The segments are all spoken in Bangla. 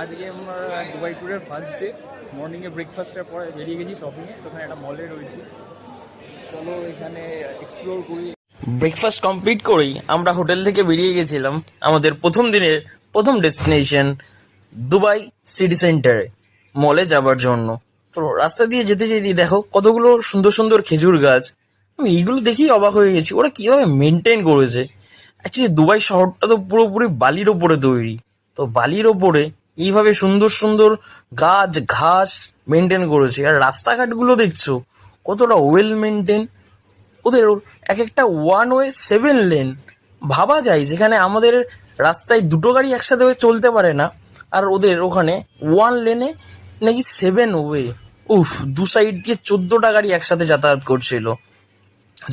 আজকে আমরা দুবাই ট্যুরের ফার্স্ট ডে। মর্নিংয়ে ব্রেকফাস্টের পরে বেরিয়ে গেছি শপিংয়ে। তো ওখানে একটা মলে রয়েছি, চলো এখানে এক্সপ্লোর করি। ব্রেকফাস্ট কমপ্লিট করেই আমরা হোটেল থেকে বেরিয়ে গেছিলাম আমাদের প্রথম দিনের প্রথম ডেস্টিনেশন দুবাই সিটি সেন্টারে মলে যাবার জন্য। তো রাস্তা দিয়ে যেতে যেতে দেখো কতগুলো সুন্দর সুন্দর খেজুর গাছ। আমি এইগুলো দেখেই অবাক হয়ে গেছি, ওরা কীভাবে মেনটেন করেছে। অ্যাকচুয়ালি দুবাই শহরটা তো পুরোপুরি বালির ওপরে তৈরি, তো বালির ওপরে এইভাবে সুন্দর সুন্দর গাছ ঘাস মেনটেন করেছে। আর রাস্তাঘাটগুলো দেখছো কতটা ওয়েল মেনটেন। ওদের এক একটা ওয়ান ওয়ে 7 লেন, ভাবা যায় যেখানে আমাদের রাস্তায় দুটো গাড়ি একসাথে হয়ে চলতে পারে না, আর ওদের ওখানে 1 লেনে নাকি 7 ওয়ে। উফ, দু সাইড দিয়ে 14টা গাড়ি একসাথে যাতায়াত করছিল।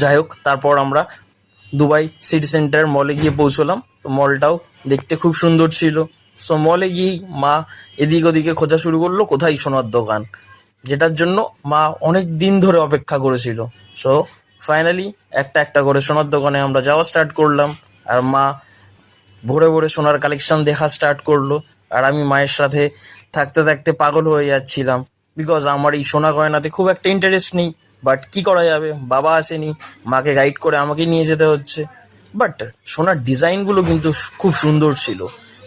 যাই হোক, তারপর আমরা দুবাই সিটি সেন্টার মলে গিয়ে পৌঁছলাম। তো মলটাও দেখতে খুব সুন্দর ছিল। সো মলে গিয়েই মা এদিক ওদিকে খোঁজা শুরু করলো কোথায় সোনার দোকান, যেটার জন্য মা অনেক দিন ধরে অপেক্ষা করেছিল। সো ফাইনালি একটা একটা করে সোনার দোকানে আমরা যাওয়া স্টার্ট করলাম, আর মা ভোরে ভোরে সোনার কালেকশন দেখা স্টার্ট করলো। আর আমি মায়ের সাথে থাকতে থাকতে পাগল হয়ে যাচ্ছিলাম, বিকজ আমার এই সোনা গয়নাতে খুব একটা ইন্টারেস্ট নেই। বাট কি করা যাবে, বাবা আসেনি, মাকে গাইড করে আমাকে নিয়ে যেতে হচ্ছে। বাট সোনার ডিজাইনগুলো কিন্তু খুব সুন্দর ছিল।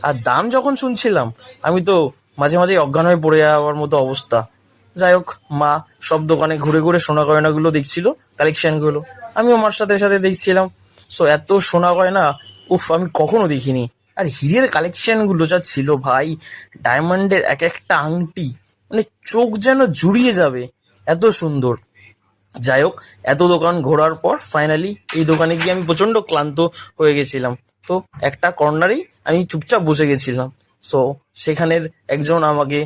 আর দাম যখন শুনছিলাম আমি তো মাঝে মাঝে অজ্ঞান হয়ে পড়ে যাওয়ার মতো অবস্থা। যাই হোক, মা সব দোকানে ঘুরে ঘুরে সোনা গয়নাগুলো দেখছিল, কালেকশনগুলো আমিও মার সাথে সাথে দেখছিলাম। সো এত সোনা গয়না, উফ, আমি কখনো দেখিনি। আর হীরের কালেকশনগুলো যা ছিল ভাই, ডায়মন্ডের এক একটা আংটি, মানে চোখ যেন জুড়িয়ে যাবে, এত সুন্দর। যাই হোক, এত দোকান ঘোরার পর ফাইনালি এই দোকানে গিয়ে আমি প্রচন্ড ক্লান্ত হয়ে গেছিলাম। তো একটা কর্নারেই আমি চুপচাপ বসে গেছিলাম। সো সেখানের একজন আমাকে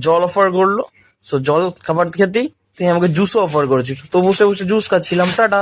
জল অফার করলো। সো জল খাবার খেতেই তিনি আমাকে জুসও অফার করেছিল, তো বসে বসে জুস খাচ্ছিলাম। টাটা।